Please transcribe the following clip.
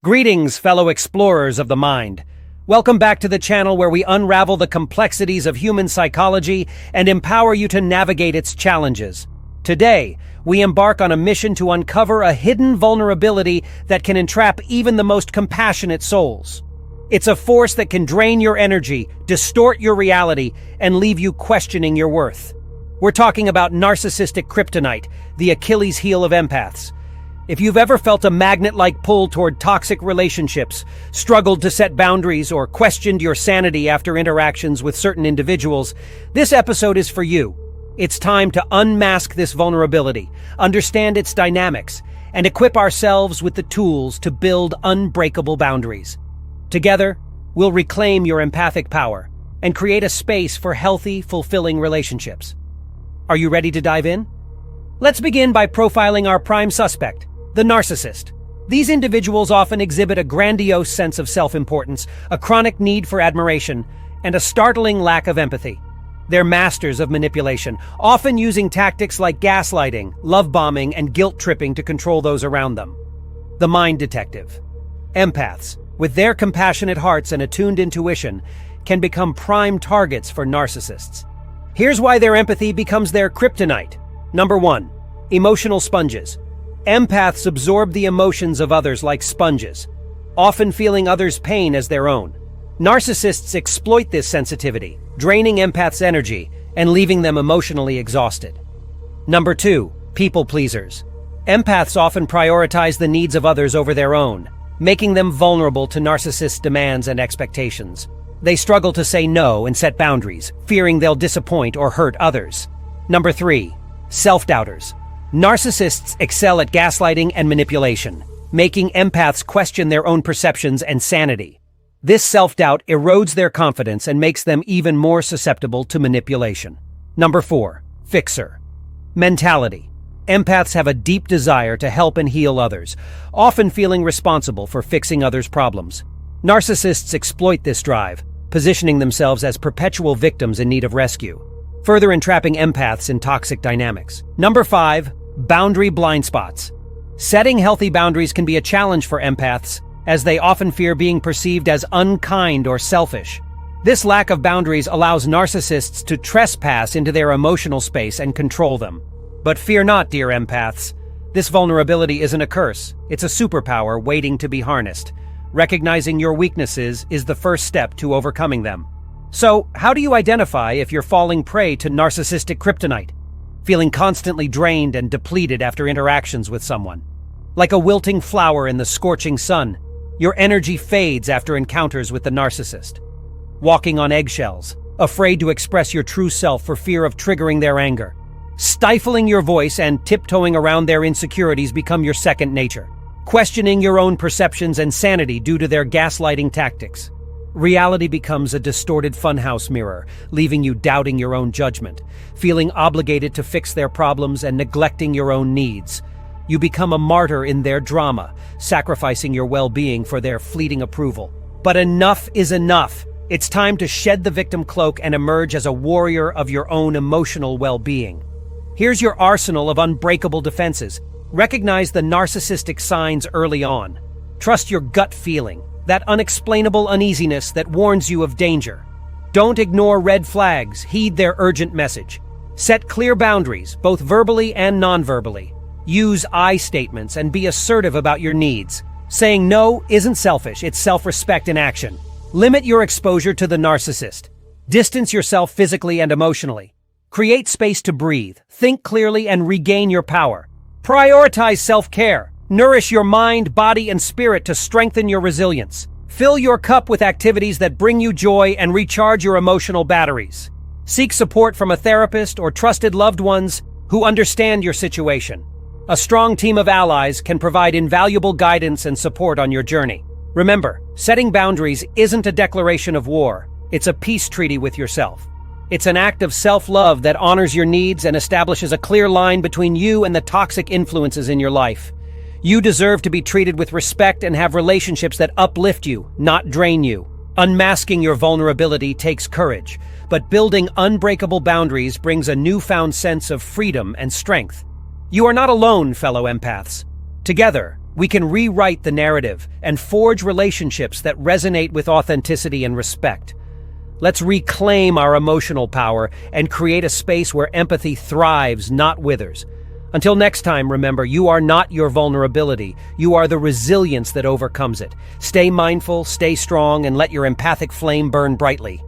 Greetings, fellow explorers of the mind. Welcome back to the channel where we unravel the complexities of human psychology and empower you to navigate its challenges. Today, we embark on a mission to uncover a hidden vulnerability that can entrap even the most compassionate souls. It's a force that can drain your energy, distort your reality, and leave you questioning your worth. We're talking about narcissistic kryptonite, the Achilles heel of empaths. If you've ever felt a magnet-like pull toward toxic relationships, struggled to set boundaries, or questioned your sanity after interactions with certain individuals, this episode is for you. It's time to unmask this vulnerability, understand its dynamics, and equip ourselves with the tools to build unbreakable boundaries. Together, we'll reclaim your empathic power and create a space for healthy, fulfilling relationships. Are you ready to dive in? Let's begin by profiling our prime suspect, the narcissist. These individuals often exhibit a grandiose sense of self-importance, a chronic need for admiration, and a startling lack of empathy. They're masters of manipulation, often using tactics like gaslighting, love-bombing, and guilt-tripping to control those around them. The mind detective. Empaths, with their compassionate hearts and attuned intuition, can become prime targets for narcissists. Here's why their empathy becomes their kryptonite. Number 1. Emotional sponges. Empaths absorb the emotions of others like sponges, often feeling others' pain as their own. Narcissists exploit this sensitivity, draining empaths' energy and leaving them emotionally exhausted. Number 2. People pleasers. Empaths often prioritize the needs of others over their own, making them vulnerable to narcissists' demands and expectations. They struggle to say no and set boundaries, fearing they'll disappoint or hurt others. Number 3. Self-doubters. Narcissists excel at gaslighting and manipulation, making empaths question their own perceptions and sanity. This self-doubt erodes their confidence and makes them even more susceptible to manipulation. Number 4. Fixer mentality. Empaths have a deep desire to help and heal others, often feeling responsible for fixing others' problems. Narcissists exploit this drive, positioning themselves as perpetual victims in need of rescue, further entrapping empaths in toxic dynamics. Number 5. Boundary blind spots. Setting healthy boundaries can be a challenge for empaths, as they often fear being perceived as unkind or selfish. This lack of boundaries allows narcissists to trespass into their emotional space and control them. But fear not, dear empaths. This vulnerability isn't a curse, it's a superpower waiting to be harnessed. Recognizing your weaknesses is the first step to overcoming them. So, how do you identify if you're falling prey to narcissistic kryptonite? Feeling constantly drained and depleted after interactions with someone. Like a wilting flower in the scorching sun, your energy fades after encounters with the narcissist. Walking on eggshells, afraid to express your true self for fear of triggering their anger. Stifling your voice and tiptoeing around their insecurities become your second nature. Questioning your own perceptions and sanity due to their gaslighting tactics. Reality becomes a distorted funhouse mirror, leaving you doubting your own judgment, feeling obligated to fix their problems and neglecting your own needs. You become a martyr in their drama, sacrificing your well-being for their fleeting approval. But enough is enough. It's time to shed the victim cloak and emerge as a warrior of your own emotional well-being. Here's your arsenal of unbreakable defenses. Recognize the narcissistic signs early on. Trust your gut feeling, that unexplainable uneasiness that warns you of danger. Don't ignore red flags, heed their urgent message. Set clear boundaries, both verbally and non-verbally. Use I statements and be assertive about your needs. Saying no isn't selfish, it's self-respect in action. Limit your exposure to the narcissist. Distance yourself physically and emotionally. Create space to breathe, think clearly, and regain your power. Prioritize self-care. Nourish your mind, body, and spirit to strengthen your resilience. Fill your cup with activities that bring you joy and recharge your emotional batteries. Seek support from a therapist or trusted loved ones who understand your situation. A strong team of allies can provide invaluable guidance and support on your journey. Remember, setting boundaries isn't a declaration of war. It's a peace treaty with yourself. It's an act of self-love that honors your needs and establishes a clear line between you and the toxic influences in your life. You deserve to be treated with respect and have relationships that uplift you, not drain you. Unmasking your vulnerability takes courage, but building unbreakable boundaries brings a newfound sense of freedom and strength. You are not alone, fellow empaths. Together, We can rewrite the narrative and forge relationships that resonate with authenticity and respect. Let's reclaim our emotional power and create a space where empathy thrives, not withers. Until next time, remember, you are not your vulnerability. You are the resilience that overcomes it. Stay mindful, stay strong, and let your empathic flame burn brightly.